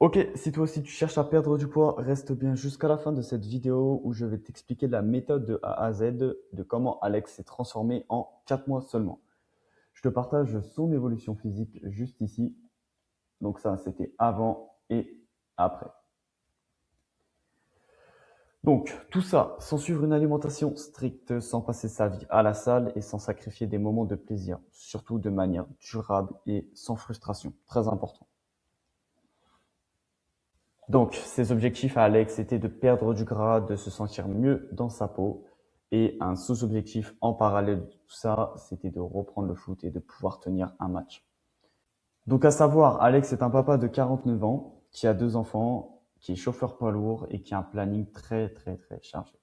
Ok, si toi aussi tu cherches à perdre du poids, reste bien jusqu'à la fin de cette vidéo où je vais t'expliquer la méthode de A à Z de comment Alex s'est transformé en 4 mois seulement. Je te partage son évolution physique juste ici. Donc ça, c'était avant et après. Donc tout ça sans suivre une alimentation stricte, sans passer sa vie à la salle et sans sacrifier des moments de plaisir, surtout de manière durable et sans frustration. Très important. Donc, ses objectifs à Alex étaient de perdre du gras, de se sentir mieux dans sa peau. Et un sous-objectif en parallèle de tout ça, c'était de reprendre le foot et de pouvoir tenir un match. Donc, à savoir, Alex est un papa de 49 ans, qui a 2 enfants, qui est chauffeur poids lourd et qui a un planning très chargé.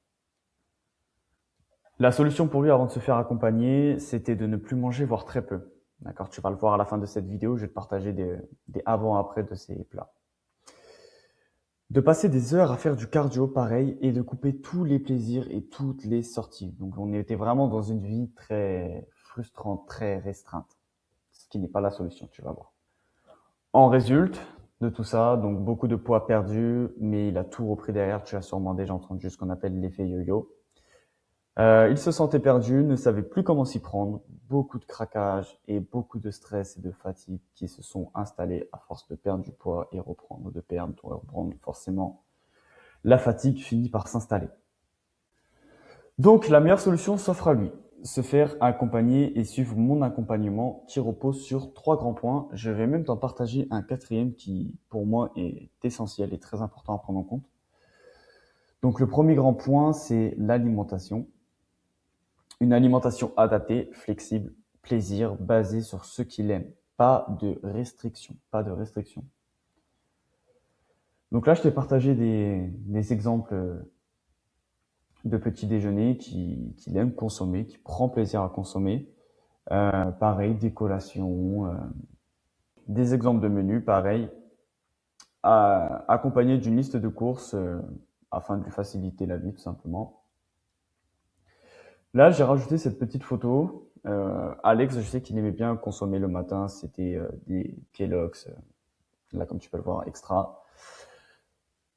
La solution pour lui avant de se faire accompagner, c'était de ne plus manger, voire très peu. D'accord, tu vas le voir à la fin de cette vidéo, je vais te partager des avant-après de ces plats. De passer des heures à faire du cardio pareil et de couper tous les plaisirs et toutes les sorties. Donc on était vraiment dans une vie très frustrante, très restreinte. Ce qui n'est pas la solution, tu vas voir. En résulte de tout ça, donc beaucoup de poids perdu, mais il a tout repris derrière. Tu as sûrement déjà entendu ce qu'on appelle l'effet yo-yo. Il se sentait perdu, ne savait plus comment s'y prendre, beaucoup de craquage et beaucoup de stress et de fatigue qui se sont installés à force de perdre du poids et reprendre, de perdre, et reprendre forcément. La fatigue finit par s'installer. Donc la meilleure solution s'offre à lui. Se faire accompagner et suivre mon accompagnement qui repose sur 3 grands points. Je vais même t'en partager un quatrième qui, pour moi, est essentiel et très important à prendre en compte. Donc le premier grand point, c'est l'alimentation. Une alimentation adaptée, flexible, plaisir, basée sur ce qu'il aime. Pas de restrictions, pas de restrictions. Donc là, je t'ai partagé des exemples de petit déjeuner qu'il aime consommer, qui prend plaisir à consommer. Pareil, des collations, des exemples de menus, pareil, accompagnés d'une liste de courses afin de lui faciliter la vie tout simplement. Là, j'ai rajouté cette petite photo. Alex, je sais qu'il aimait bien consommer le matin, c'était des Kellogg's, là comme tu peux le voir, extra.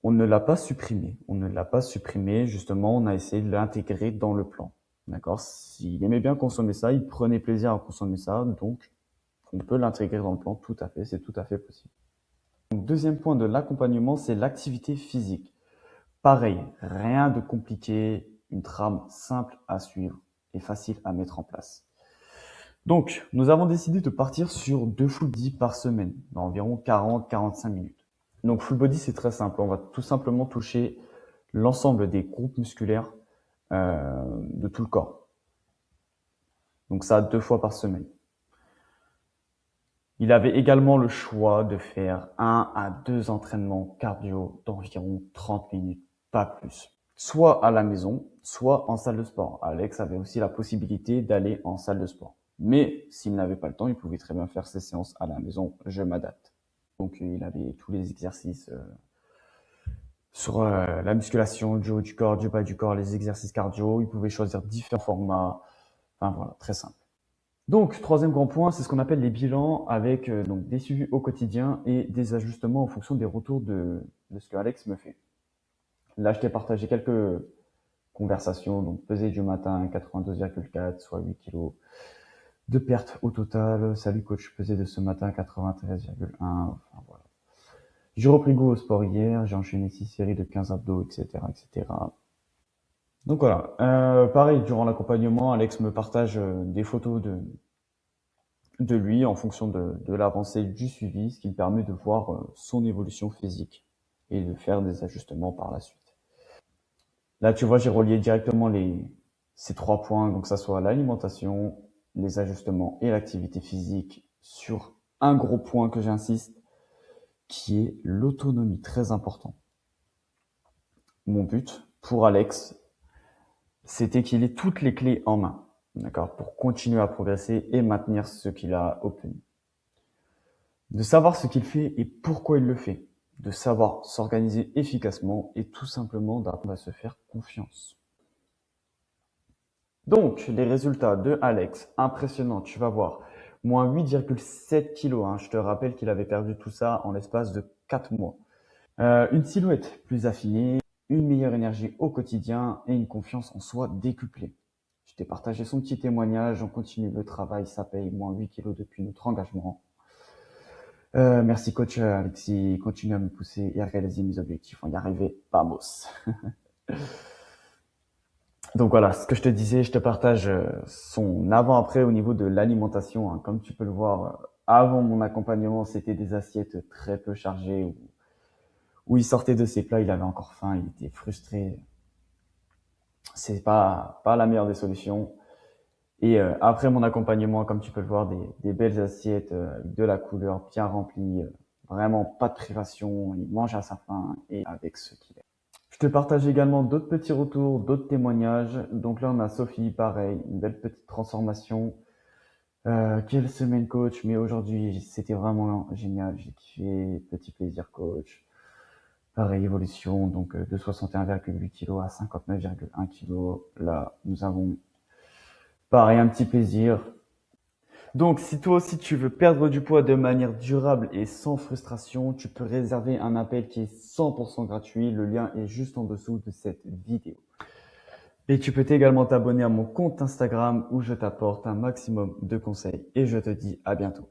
On ne l'a pas supprimé. On ne l'a pas supprimé. Justement, on a essayé de l'intégrer dans le plan. D'accord? S'il aimait bien consommer ça, il prenait plaisir à consommer ça, donc on peut l'intégrer dans le plan tout à fait, c'est tout à fait possible. Donc, deuxième point de l'accompagnement, c'est l'activité physique. Pareil, rien de compliqué, une trame simple à suivre et facile à mettre en place. Donc, nous avons décidé de partir sur 2 full body par semaine, d'environ 40-45 minutes. Donc, full body, c'est très simple. On va tout simplement toucher l'ensemble des groupes musculaires de tout le corps. Donc ça, 2 fois par semaine. Il avait également le choix de faire 1 à 2 entraînements cardio d'environ 30 minutes, pas plus. Soit à la maison, soit en salle de sport. Alex avait aussi la possibilité d'aller en salle de sport. Mais s'il n'avait pas le temps, il pouvait très bien faire ses séances à la maison. Je m'adapte. Donc il avait tous les exercices sur la musculation, du haut du corps, du bas du corps, les exercices cardio. Il pouvait choisir différents formats. Enfin voilà, très simple. Donc, troisième grand point, c'est ce qu'on appelle les bilans avec donc des suivis au quotidien et des ajustements en fonction des retours de ce que Alex me fait. Là, je t'ai partagé quelques conversations. Donc, pesée du matin, 92,4, soit 8 kg de perte au total. Salut coach, pesée de ce matin, 93,1. Enfin, voilà. J'ai repris goût au sport hier, j'ai enchaîné 6 séries de 15 abdos, etc., etc. Donc voilà. Pareil, durant l'accompagnement, Alex me partage des photos de lui en fonction de l'avancée du suivi, ce qui me permet de voir son évolution physique et de faire des ajustements par la suite. Là, tu vois, j'ai relié directement ces 3 points, donc ça soit l'alimentation, les ajustements et l'activité physique sur un gros point que j'insiste, qui est l'autonomie, très important. Mon but pour Alex, c'était qu'il ait toutes les clés en main, d'accord, pour continuer à progresser et maintenir ce qu'il a obtenu. De savoir ce qu'il fait et pourquoi il le fait, de savoir s'organiser efficacement et tout simplement d'apprendre à se faire confiance. Donc, les résultats de Alex, impressionnants, tu vas voir. Moins 8,7 kg, je te rappelle qu'il avait perdu tout ça en l'espace de 4 mois. Une silhouette plus affinée, une meilleure énergie au quotidien et une confiance en soi décuplée. Je t'ai partagé son petit témoignage. On continue le travail, ça paye. Moins 8 kilos depuis notre engagement. Merci coach Alexis. Continue à me pousser et à réaliser mes objectifs. On y arriver. Vamos. Donc voilà, ce que je te disais, je te partage son avant-après au niveau de l'alimentation, hein. Comme tu peux le voir, avant mon accompagnement, c'était des assiettes très peu chargées où il sortait de ses plats, il avait encore faim, il était frustré. C'est pas la meilleure des solutions. Et après mon accompagnement, comme tu peux le voir, des belles assiettes, avec de la couleur, bien remplies, vraiment pas de privation, il mange à sa faim et avec ce qu'il est. Je te partage également d'autres petits retours, d'autres témoignages. Donc là, on a Sophie, pareil, une belle petite transformation. Quelle semaine coach, mais aujourd'hui, c'était vraiment génial. J'ai kiffé, petit plaisir coach. Pareil, évolution, donc de 61,8 kg à 59,1 kg. Là, nous avons pareil, un petit plaisir. Donc, si toi aussi tu veux perdre du poids de manière durable et sans frustration, tu peux réserver un appel qui est 100% gratuit. Le lien est juste en dessous de cette vidéo. Et tu peux également t'abonner à mon compte Instagram où je t'apporte un maximum de conseils et je te dis à bientôt.